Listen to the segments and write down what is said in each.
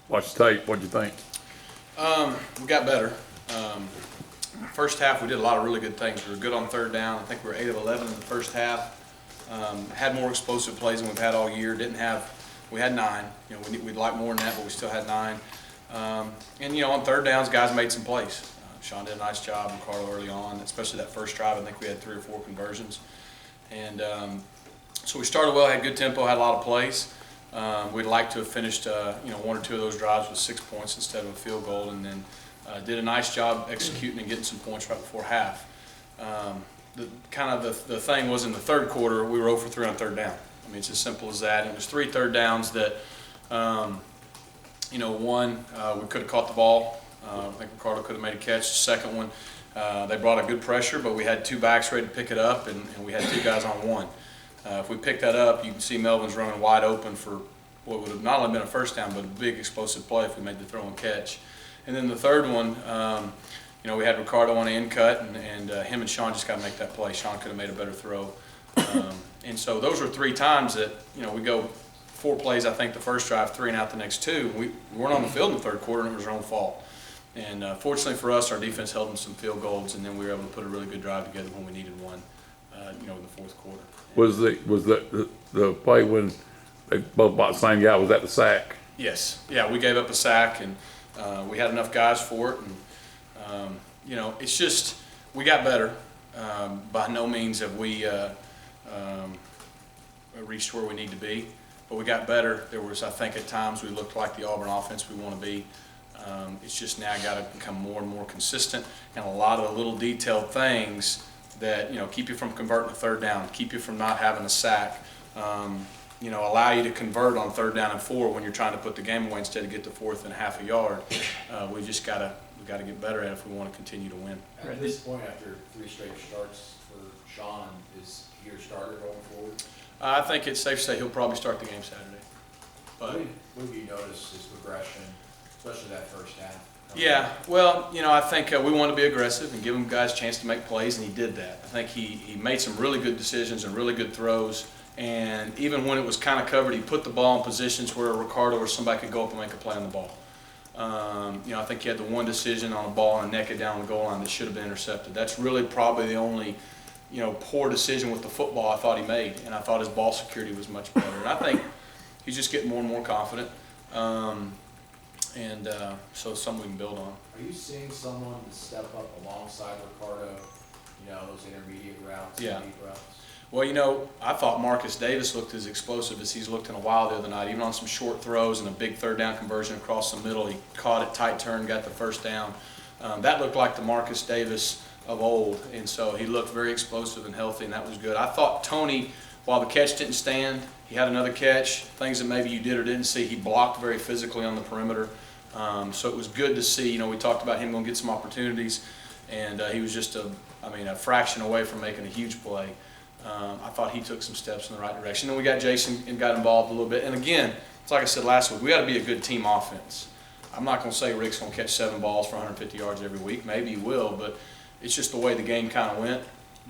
Watch the tape. What'd you think? We got better. First half, we did a lot of really good things. We were good on third down. I think we were 8 of 11 in the first half. Had more explosive plays than we've had all year. We had 9. You know, we'd like more than that, but we still had 9. And you know, on third downs, guys made some plays. Sean did a nice job, Ricardo, early on, especially that first drive. I think we had 3 or 4 conversions. And so we started well, had good tempo, had a lot of plays. We'd like to have finished, you know, 1 or 2 of those drives with 6 points instead of a field goal, and then did a nice job executing and getting some points right before half. The thing was in the third quarter, we were 0 for 3 on third down. I mean, it's as simple as that. It was 3 third downs that, you know, one, we could have caught the ball. I think Ricardo could have made a catch. The second one, they brought a good pressure, but we had 2 backs ready to pick it up, and we had 2 guys on 1. If we pick that up, you can see Melvin's running wide open for what would have not only been a first down, but a big explosive play if we made the throw and catch. And then the third one, you know, we had Ricardo on the end cut, and him and Sean just got to make that play. Sean could have made a better throw. And so those were 3 times that, you know, we go 4 plays, I think, the first drive, 3 and out the next 2. We weren't on the field in the third quarter, and it was our own fault. And fortunately for us, our defense held them some field goals, and then we were able to put a really good drive together when we needed one, you know, in the fourth quarter. Was the play when they both bought the same guy? Was that the sack? Yes. Yeah, we gave up a sack, and we had enough guys for it. And, you know, it's just we got better. By no means have we reached where we need to be, but we got better. There was, I think, at times we looked like the Auburn offense we want to be. It's just now got to become more and more consistent, and a lot of the little detailed things that, you know, keep you from converting a third down, keep you from not having a sack, you know, allow you to convert on third down and 4 when you're trying to put the game away instead of get to fourth and half a yard. We just got to get better at it if we want to continue to win. At this point, after 3 straight starts for Sean, is he your starter going forward? I think it's safe to say he'll probably start the game Saturday. But what have you noticed his progression, especially that first half? Yeah, well, you know, I think we want to be aggressive and give them guys a chance to make plays, and he did that. I think he made some really good decisions and really good throws, and even when it was kind of covered, he put the ball in positions where Ricardo or somebody could go up and make a play on the ball. You know, I think he had the one decision on a ball and neck it down the goal line that should have been intercepted. That's really probably the only, you know, poor decision with the football I thought he made, and I thought his ball security was much better. And I think he's just getting more and more confident. So it's something we can build on. Are you seeing someone to step up alongside Ricardo, you know, those intermediate routes, Yeah. deep routes? Well, you know, I thought Marcus Davis looked as explosive as he's looked in a while the other night, even on some short throws and a big third down conversion across the middle. He caught it, tight turn, got the first down. That looked like the Marcus Davis of old, and so he looked very explosive and healthy, and that was good. I thought Tony, while the catch didn't stand, he had another catch, things that maybe you did or didn't see. He blocked very physically on the perimeter. So it was good to see. You know, we talked about him going to get some opportunities, and he was just a fraction away from making a huge play. I thought he took some steps in the right direction. Then we got Jason and got involved a little bit. And again, it's like I said last week, we got to be a good team offense. I'm not going to say Rick's going to catch 7 balls for 150 yards every week. Maybe he will, but it's just the way the game kind of went.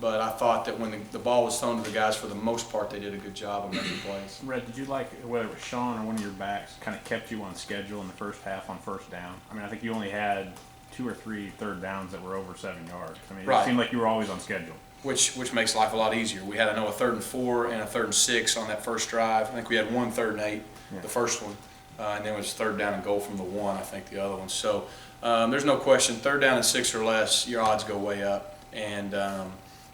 But I thought that when the ball was thrown to the guys, for the most part, they did a good job of making plays. Rhett, did you like whether it was Sean or one of your backs kind of kept you on schedule in the first half on first down? I mean, I think you only had 2 or 3 third downs that were over 7 yards. I mean, Right. It seemed like you were always on schedule. Which makes life a lot easier. We had, I know, a 3rd and 4 and a 3rd and 6 on that first drive. I think we had 1 3rd and 8, the first one, and then it was 3rd down and goal from the 1, I think, the other one. So there's no question, 3rd down and 6 or less, your odds go way up. And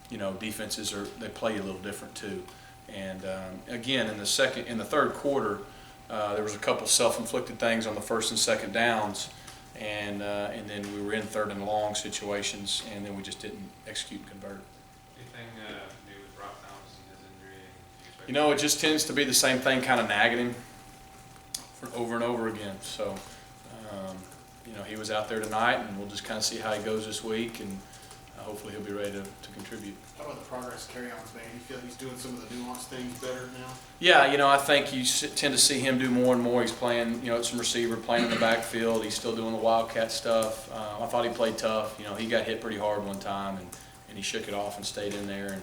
you know, defenses they play a little different too. And again, in the 3rd quarter, there was a couple self-inflicted things on the 1st and 2nd downs, and then we were in 3rd and long situations, and then we just didn't execute and convert. Anything new with Brock Thomas and his injury? You know, it just tends to be the same thing, kind of nagging him over and over again. So, you know, he was out there tonight, and we'll just kind of see how he goes this week, and hopefully he'll be ready to contribute. How about the progress carry-on's made? You feel he's doing some of the nuanced things better now? Yeah, you know, I think you tend to see him do more and more. He's playing, you know, some receiver, playing in the backfield. He's still doing the Wildcat stuff. I thought he played tough. You know, he got hit pretty hard one time, and he shook it off and stayed in there,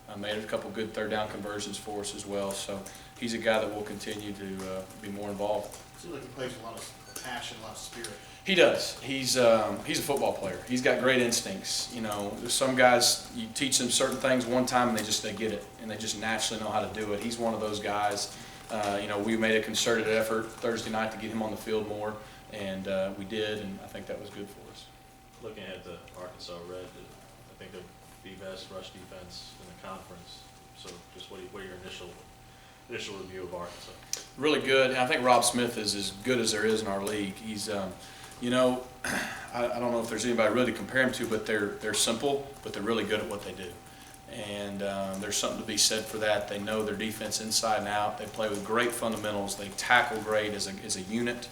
and made a couple good third down conversions for us as well. So he's a guy that will continue to be more involved. Seems like he plays with a lot of passion, a lot of spirit. He does. He's a football player. He's got great instincts. You know, there's some guys, you teach them certain things one time and they get it, and they just naturally know how to do it. He's one of those guys. You know, we made a concerted effort Thursday night to get him on the field more, and we did, and I think that was good for us. Looking at the Arkansas Red, I think they're the best rush defense in the conference. So just what are your initial review of Arkansas? Really good, and I think Rob Smith is as good as there is in our league. He's, you know, I don't know if there's anybody really to compare him to, but they're simple, but they're really good at what they do. And there's something to be said for that. They know their defense inside and out. They play with great fundamentals. They tackle great as a unit.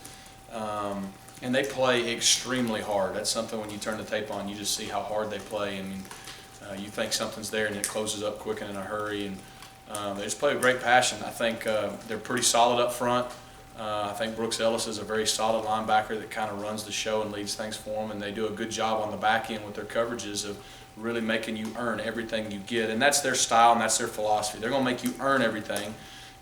And they play extremely hard. That's something when you turn the tape on, you just see how hard they play. I mean, you think something's there and it closes up quick and in a hurry. And they just play with great passion. I think they're pretty solid up front. I think Brooks Ellis is a very solid linebacker that kind of runs the show and leads things for them. And they do a good job on the back end with their coverages of really making you earn everything you get. And that's their style and that's their philosophy. They're going to make you earn everything.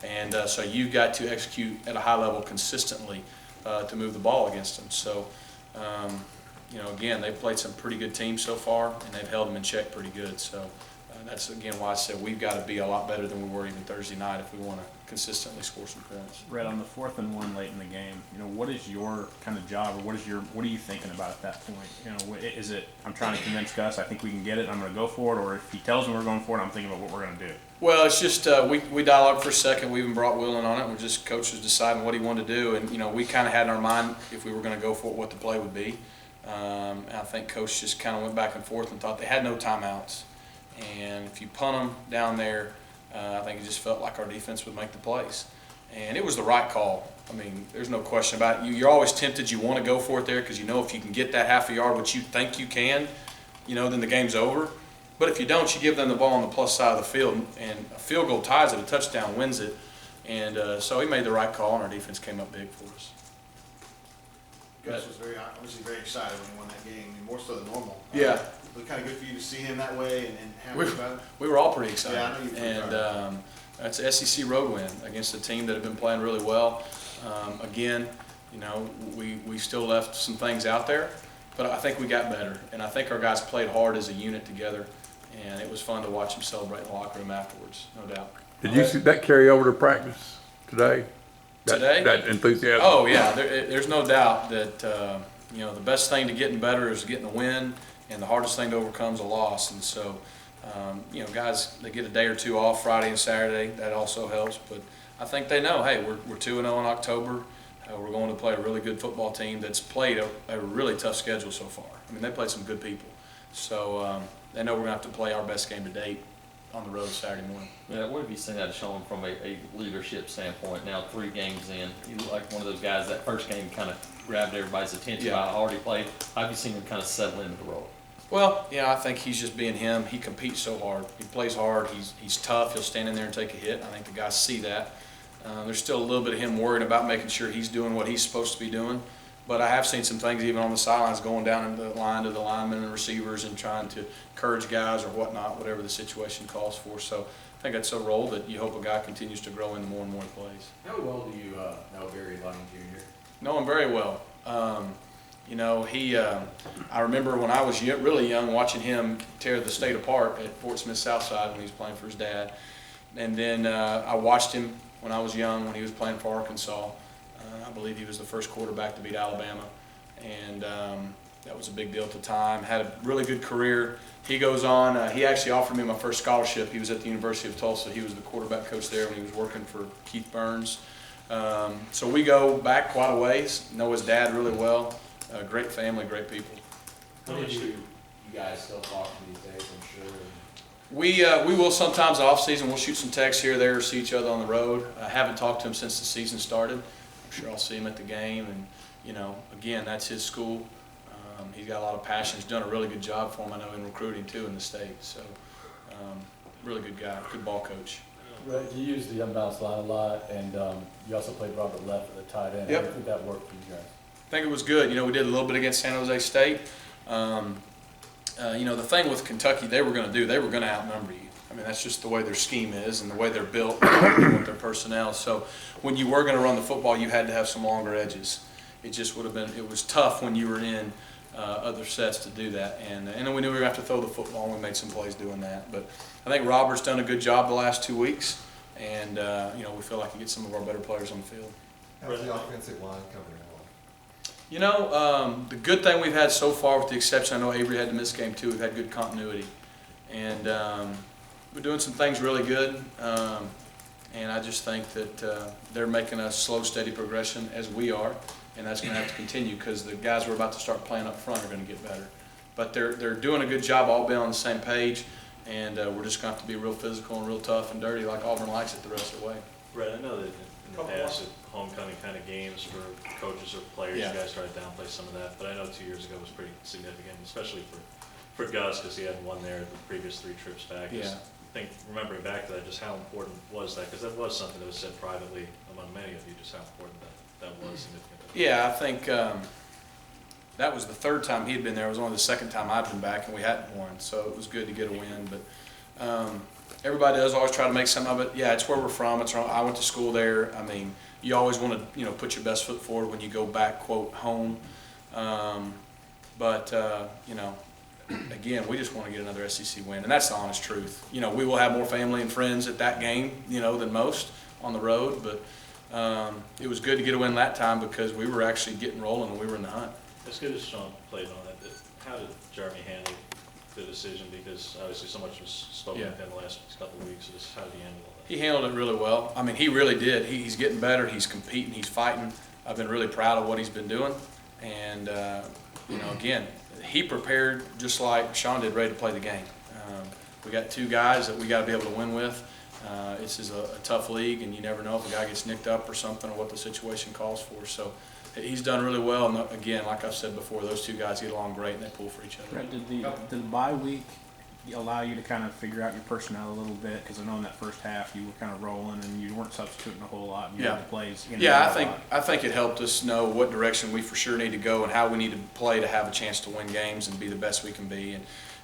And so you've got to execute at a high level consistently to move the ball against them. So, you know, again, they've played some pretty good teams so far, and they've held them in check pretty good. So that's, again, why I said we've got to be a lot better than we were even Thursday night if we want to consistently score some points. Rhett, on the 4th and 1 late in the game, you know, what is your kind of job, or what are you thinking about at that point? You know, is it, I'm trying to convince Gus I think we can get it, I'm going to go for it, or if he tells me we're going for it, I'm thinking about what we're going to do? Well, it's just we dialogued for a second. We even brought Will in on it. We're just coach was deciding what he wanted to do, and you know we kind of had in our mind if we were going to go for it, what the play would be. I think coach just kind of went back and forth and thought they had no timeouts, and if you punt them down there, I think it just felt like our defense would make the plays, and it was the right call. I mean, there's no question about it. You're always tempted. You want to go for it there because you know if you can get that half a yard, which you think you can, you know, then the game's over. But if you don't, you give them the ball on the plus side of the field, and a field goal ties it, a touchdown wins it. And so he made the right call, and our defense came up big for us. Gus was obviously very excited when he won that game, I mean, more so than normal. Yeah. It was kind of good for you to see him that way and happy about it. We were all pretty excited. Yeah, I know you were pretty and excited. that's an SEC road win against a team that had been playing really well. Again, you know, we still left some things out there, but I think we got better. And I think our guys played hard as a unit together. And it was fun to watch him celebrate in the locker room afterwards, no doubt. Did you see that carry over to practice today? Today? That enthusiasm? Oh, yeah. There's no doubt that, you know, the best thing to getting better is getting a win, and the hardest thing to overcome is a loss. And so, you know, guys, they get a day or two off Friday and Saturday. That also helps. But I think they know, hey, we're 2-0 in October. We're going to play a really good football team that's played a really tough schedule so far. I mean, they played some good people. So, they know we're going to have to play our best game to date on the road Saturday morning. Yeah, what have you seen out of Sean from a leadership standpoint? Now 3 games in, you look like one of those guys that first game kind of grabbed everybody's attention. Yeah. I already played. How have you seen him kind of settle into the role? Well, yeah, I think he's just being him. He competes so hard. He plays hard. He's tough. He'll stand in there and take a hit. I think the guys see that. There's still a little bit of him worrying about making sure he's doing what he's supposed to be doing. But I have seen some things even on the sidelines going down in the line to the linemen and receivers and trying to encourage guys or whatnot, whatever the situation calls for. So I think that's a role that you hope a guy continues to grow into more and more he plays. How well do you know Barry Lunning Jr.? Know him very well. You know, I remember when I was really young watching him tear the state apart at Fort Smith Southside when he was playing for his dad. And then I watched him when I was young when he was playing for Arkansas. I believe he was the first quarterback to beat Alabama, and that was a big deal at the time. Had a really good career. He goes on. He actually offered me my first scholarship. He was at the University of Tulsa. He was the quarterback coach there when he was working for Keith Burns. So we go back quite a ways. Know his dad really well. Great family, great people. How did you guys still talk these days, I'm sure? We will sometimes off season. We'll shoot some texts here or there, see each other on the road. I haven't talked to him since the season started. I'm sure I'll see him at the game, and you know, again, that's his school. He's got a lot of passion. He's done a really good job for him, I know, in recruiting too in the state. So, really good guy, good ball coach. Right, you use the unbalanced line a lot, and you also played Robert Left at the tight end. Yep. I think that worked for you guys. I think it was good. You know, we did a little bit against San Jose State. You know, the thing with Kentucky, they were going to outnumber you. I mean, that's just the way their scheme is and the way they're built with their personnel. So when you were going to run the football, you had to have some longer edges. It just would have been, it was tough when you were in other sets to do that. And then we knew we were going to have to throw the football, and we made some plays doing that. But I think Robert's done a good job the last 2 weeks, and we feel like he gets some of our better players on the field. How's the offensive line coming along? The good thing we've had so far, with the exception, I know Avery had to miss game 2, we've had good continuity. And we're doing some things really good. And I just think that they're making a slow, steady progression, as we are. And that's going to have to continue, because the guys we're about to start playing up front are going to get better. But they're doing a good job, all being on the same page. And we're just going to have to be real physical and real tough and dirty, like Auburn likes it the rest of the way. Rhett, I know that in the past, at homecoming kind of games for coaches or players, Yeah. you guys tried to downplay some of that, but I know 2 years ago was pretty significant, especially for Gus, because he hadn't won there the previous 3 trips back. Yeah. Remembering back to that, just how important was that? Because that was something that was said privately among many of you, just how important that was significant. Yeah, I think that was the 3rd time he had been there. It was only the 2nd time I'd been back, and we hadn't won, so it was good to get a win. But everybody does always try to make something of it. Yeah, it's where we're from. I went to school there. I mean, you always want to put your best foot forward when you go back, quote, home. Again, we just want to get another SEC win, and that's the honest truth. We will have more family and friends at that game, than most on the road, but it was good to get a win that time, because we were actually getting rolling and we were in the hunt. As good as Sean played on it, how did Jeremy handle the decision? Because obviously so much was spoken Yeah. with him the last couple of weeks. So just how did he handle all that? He handled it really well. I mean, he really did. He's getting better. He's competing. He's fighting. I've been really proud of what he's been doing. And, again, he prepared just like Sean did, ready to play the game. We got 2 guys that we got to be able to win with. This is a tough league, and you never know if a guy gets nicked up or something, or what the situation calls for. So he's done really well. And again, like I've said before, those 2 guys get along great, and they pull for each other. Brett, did the bye week allow you to kind of figure out your personnel a little bit? Because I know in that first half you were kind of rolling and you weren't substituting a whole lot. And you had the plays. Yeah, I think it helped us know what direction we for sure need to go and how we need to play to have a chance to win games and be the best we can be.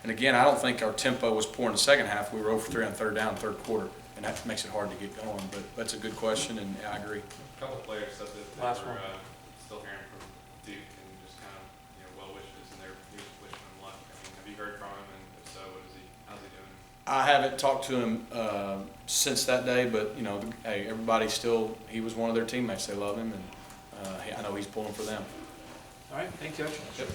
And again, I don't think our tempo was poor in the second half. We were 0 for 3 on 3rd down, 3rd quarter, and that makes it hard to get going. But that's a good question, and I agree. A couple of players said that they were still hearing from Duke and just kind of, well wishes, and he was wishing him luck. I mean, have you heard from him, and if so, how's he doing? I haven't talked to him since that day, but hey, everybody he was one of their teammates. They love him, and I know he's pulling for them. All right, thank you, Coach. Yep.